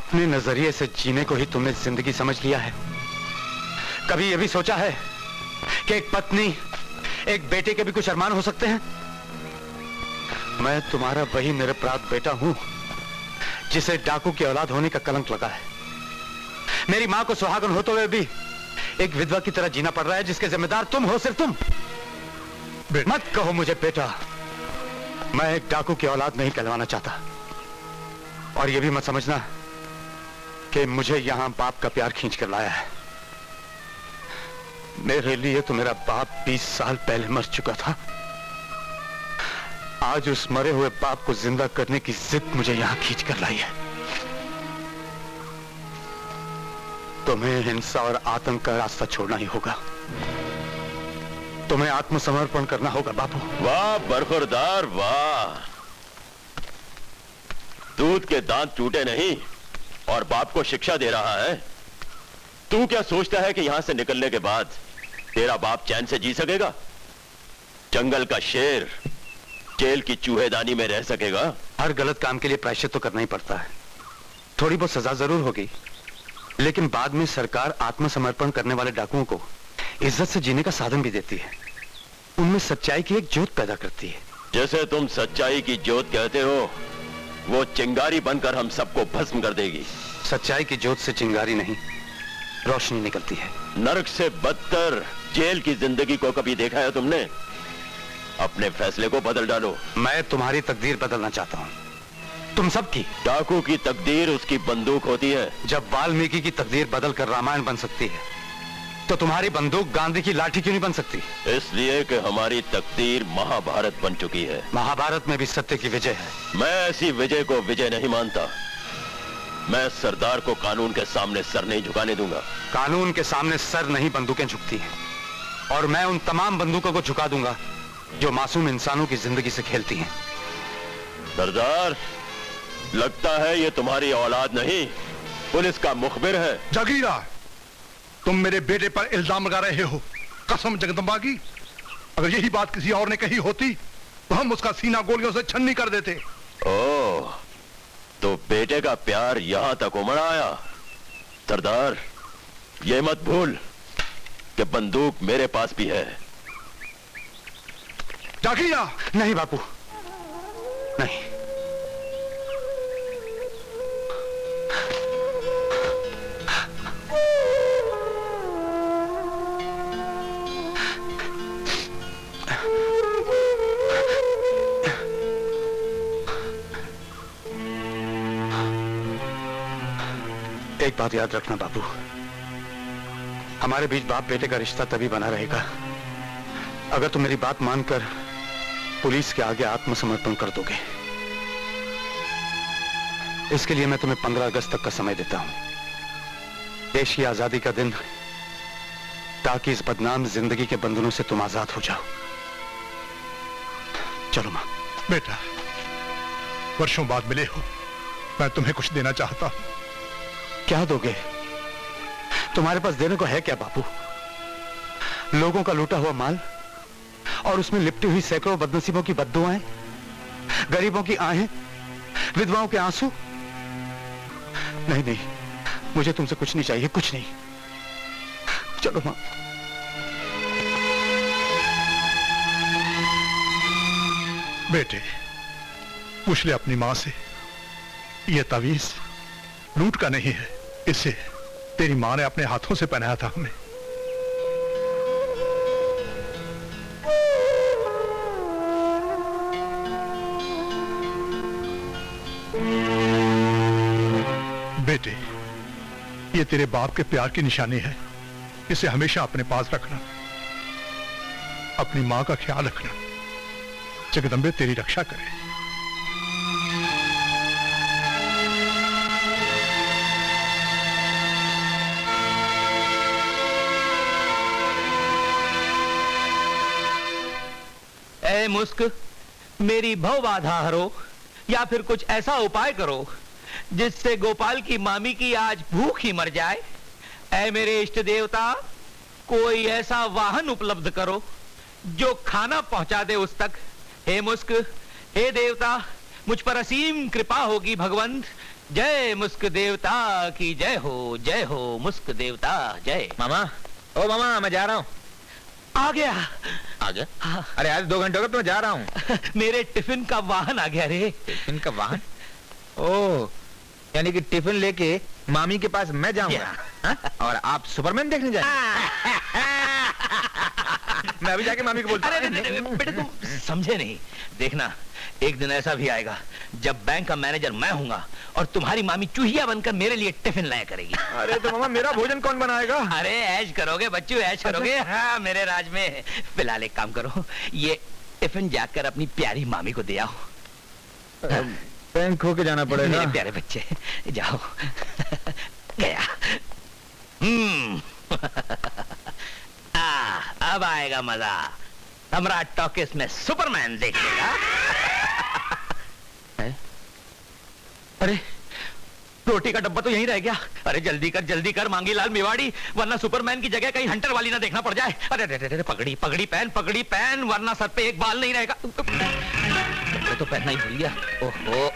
अपने नजरिए से जीने को ही तुमने जिंदगी समझ लिया है? कभी यह भी सोचा है कि एक पत्नी, एक बेटे के भी कुछ अरमान हो सकते हैं? मैं तुम्हारा वही निरपराध बेटा हूं जिसे डाकू की औलाद होने का कलंक लगा है। मेरी मां को सुहागन होते हुए भी एक विधवा की तरह जीना पड़ रहा है, जिसके जिम्मेदार तुम हो, सिर्फ तुम। मत कहो मुझे बेटा, मैं एक डाकू की औलाद नहीं कहलवाना चाहता। और यह भी मत समझना कि मुझे यहां बाप का प्यार खींच कर लाया है। मेरे लिए तो मेरा बाप 20 साल पहले मर चुका था। आज उस मरे हुए बाप को जिंदा करने की जिद मुझे यहां खींच कर लाई है। तुम्हें हिंसा और आतंक का रास्ता छोड़ना ही होगा। तुम्हें आत्मसमर्पण करना होगा बापू। वाह बरखुरदार वाह, दूध के दांत टूटे नहीं और बाप को शिक्षा दे रहा है। तू क्या सोचता है कि यहां से निकलने के बाद तेरा बाप चैन से जी सकेगा? जंगल का शेर जेल की चूहेदानी में रह सकेगा? हर गलत काम के लिए प्रायश्चित तो करना ही पड़ता है। थोड़ी बहुत सजा जरूर होगी, लेकिन बाद में सरकार आत्मसमर्पण करने वाले डाकुओं को इज्जत से जीने का साधन भी देती है। उनमें सच्चाई की एक ज्योत पैदा करती है। जैसे तुम सच्चाई की ज्योत कहते हो, वो चिंगारी बनकर हम सबको भस्म कर देगी। सच्चाई की ज्योत से चिंगारी नहीं, रोशनी निकलती है। नरक से बदतर जेल की जिंदगी को कभी देखा है तुमने? अपने फैसले को बदल डालो। मैं तुम्हारी तकदीर बदलना चाहता हूं, तुम सबकी। डाकू की तकदीर उसकी बंदूक होती है। जब वाल्मीकि की तकदीर बदलकर रामायण बन सकती है, तो तुम्हारी बंदूक गांधी की लाठी क्यों नहीं बन सकती? इसलिए कि हमारी तकदीर महाभारत बन चुकी है। महाभारत में भी सत्य की विजय है। मैं ऐसी विजय को विजय नहीं मानता। मैं सरदार को कानून के सामने सर नहीं झुकाने दूंगा। कानून के सामने सर नहीं, बंदूकें झुकती हैं। और मैं उन तमाम बंदूकों को झुका दूंगा जो मासूम इंसानों की जिंदगी से खेलती हैं। सरदार, लगता है ये तुम्हारी औलाद नहीं, पुलिस का मुखबिर है। जागीरा, तुम मेरे बेटे पर इल्जाम लगा रहे हो। कसम जगदम्बा की, अगर यही बात किसी और ने कही होती तो हम उसका सीना गोलियों से छन्नी कर देते। ओह, तो बेटे का प्यार यहां तक उमड़ आया। सरदार, ये मत भूल कि बंदूक मेरे पास भी है। जागीरा। नहीं बापू, नहीं। एक बात याद रखना बापू, हमारे बीच बाप बेटे का रिश्ता तभी बना रहेगा अगर तुम मेरी बात मानकर पुलिस के आगे आत्मसमर्पण कर दोगे। इसके लिए मैं तुम्हें 15 अगस्त तक का समय देता हूं, देश की आजादी का दिन, ताकि इस बदनाम जिंदगी के बंधनों से तुम आजाद हो जाओ। चलो मां। बेटा, वर्षों बाद मिले हो, मैं तुम्हें कुछ देना चाहता हूं। क्या दोगे? तुम्हारे पास देने को है क्या बापू? लोगों का लूटा हुआ माल और उसमें लिपटी हुई सैकड़ों बदनसीबों की बद्दुआएं, गरीबों की आहें, विधवाओं के आंसू? नहीं नहीं, मुझे तुमसे कुछ नहीं चाहिए, कुछ नहीं। चलो मां। बेटे, पूछ ले अपनी मां से, यह तावीज लूट का नहीं है, इसे तेरी मां ने अपने हाथों से पहनाया था हमें। बेटे, ये तेरे बाप के प्यार की निशानी है, इसे हमेशा अपने पास रखना। अपनी मां का ख्याल रखना। जगदम्बे तेरी रक्षा करे। ए मुस्क, मेरी भव बाधा हरो या फिर कुछ ऐसा उपाय करो जिससे गोपाल की मामी की आज भूख ही मर जाए। ऐ मेरे इष्ट देवता, कोई ऐसा वाहन उपलब्ध करो जो खाना पहुंचा दे उस तक। हे मुस्क, हे देवता, मुझ पर असीम कृपा होगी भगवंत। जय मुस्क देवता की जय हो मुस्क देवता जय। मामा, ओ मामा, मैं जा रहा हूँ। आ गया। आ गया? हाँ। अरे आज 2 घंटे हो गए, तो मैं जा रहा हूँ। मेरे टिफिन का वाहन आ गया रे। टिफिन का वाहन? ओ, यानी कि टिफिन लेके मामी के पास मैं जाऊंगा। हाँ? और आप सुपरमैन देखने जाएंगे? मैं अभी जाके मामी को बोलता हूँ। अरे बेटे तुम समझे नहीं। देखना एक दिन ऐसा भी आएगा जब बैंक का मैनेजर मैं हूँगा और तुम्हारी मामी चूहिया बनकर मेरे लिए टिफिन लाया करेगी। अरे तो मामा मेरा भोजन कौन बनाएगा? अरे ऐश करोगे बच्चू, ऐश करोगे। हाँ मेरे राज में। फिलहाल एक काम करो, ये टिफिन जाकर अपनी प्यारी मामी को दे आओ। बैंक खो के जाना पड़ेगा। मेरे प्यारे बच्चे जाओ। गया। अब आएगा मजा। सम्राट टॉकीज में सुपरमैन देखेगा। अरे रोटी का डब्बा तो यहीं रह गया। अरे जल्दी कर मांगीलाल मेवाड़ी, वरना सुपरमैन की जगह कहीं हंटर वाली ना देखना पड़ जाए। अरे अरे पगड़ी पहन वरना सर पे एक बाल नहीं रहेगा। तो पहनना ही भूल गया। ओहो,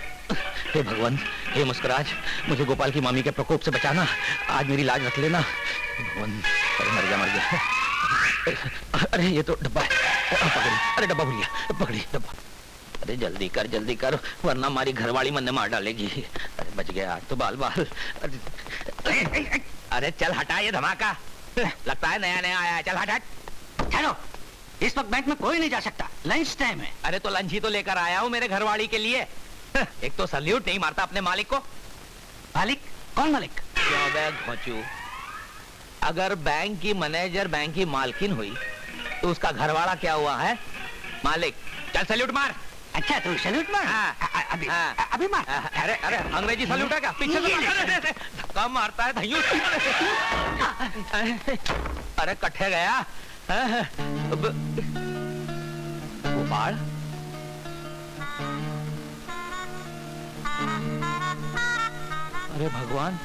हे भगवान, हे मुस्कुराज, मुझे गोपाल की मामी के प्रकोप से बचाना। आज मेरी लाज रख लेना भगवान। अरे मर गया। अरे ये तो डब्बा है। पकड़ी, अरे डब्बा भूल गया। पकड़ी डब्बा। अरे जल्दी कर वरना हमारी घरवाली मन मार डालेगी। अरे बच गया आज तो बाल। अरे चल हटा ये धमाका, लगता है नया आया है। चल हट। चलो, इस वक्त बैंक में कोई नहीं जा सकता, लंच टाइम है। अरे तो लंच ही तो लेकर आया हूँ मेरे घरवाली के लिए। एक तो सल्यूट नहीं मारता अपने मालिक को। मालिक? कौन मालिक? क्यों बे घोंचू, अगर बैंक की मैनेजर बैंक की मालकिन हुई तो उसका घरवाला क्या हुआ है? मालिक। चल सल्यूट मार। अच्छा तू सैल्यूट मार। अभी मार। अरे अंग्रेजी सल्यूट है क्या? पीछे से मार। धक्का मारता है धैयूं। अरे कट्ठे गया। गोपाल, अरे भगवान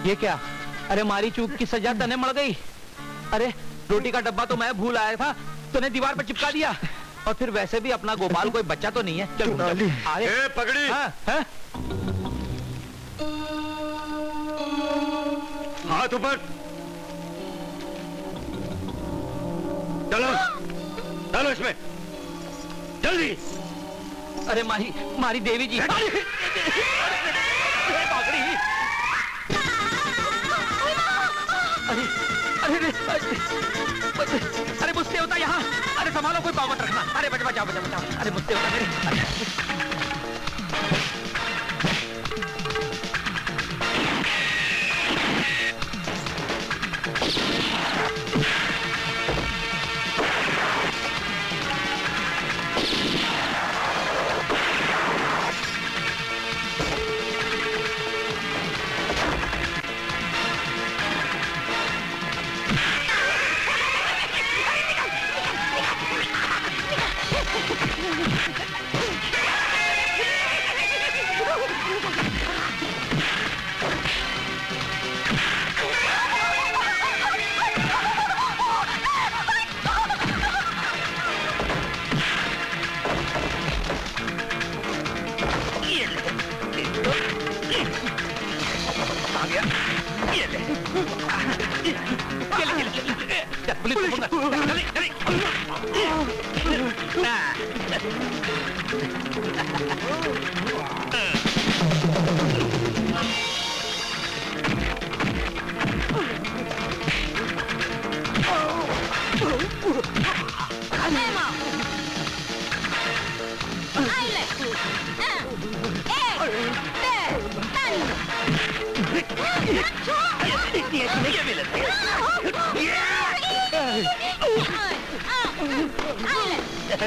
ये क्या? अरे मारी चूक की सजा तने मड़ गई। अरे रोटी का डब्बा तो मैं भूल आया था, तूने दीवार पर चिपका दिया। और फिर वैसे भी अपना गोपाल कोई बच्चा तो नहीं है। चल ए, पगड़ी। हाँ? हाथ ऊपर। चलो इसमें जल्दी। अरे मारी देवी जी। अरे मुझसे होता यहाँ। अरे संभालो, कोई पाव मत रखना। अरे बचाओ। अरे मुझसे होता मेरे।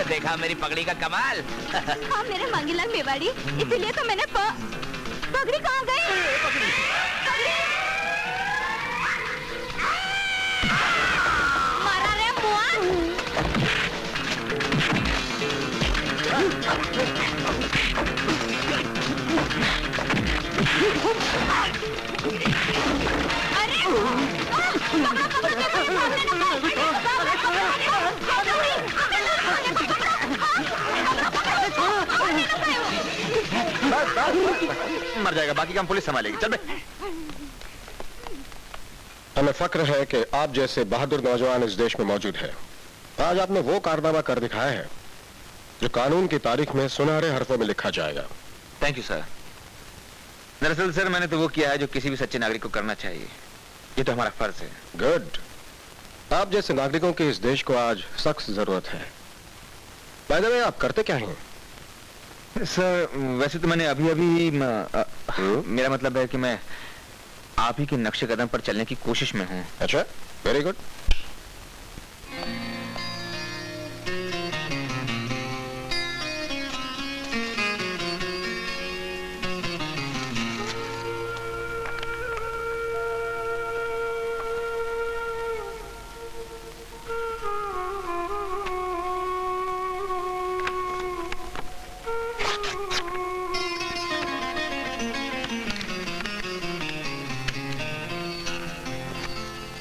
देखा मेरी पगड़ी का कमाल। हाँ मेरे मांगीलाल मेवाड़ी, इसीलिए तो मैंने पगड़ी कहाँ गई? पगड़ी मारा रे मुआ। अरे मर जाएगा, बाकी काम पुलिस संभालेगी। चल बे। हमें फक्र है कि आप जैसे बहादुर नौजवान इस देश में मौजूद है। आज आपने वो कारनामा कर दिखाया है जो कानून की तारीख में सुनहरे हरफों में लिखा जाएगा। Thank you sir. दरअसल सर मैंने तो वो किया है जो किसी भी सच्चे नागरिक को करना चाहिए। ये तो हमारा फर्ज है। गुड। आप जैसे नागरिकों की इस देश को आज सख्त जरूरत है। बाय द वे, आप करते क्या हैं? सर वैसे तो मैंने अभी अभी मेरा मतलब है कि मैं आप ही के नक्शे कदम पर चलने की कोशिश में हूँ। अच्छा, वेरी गुड।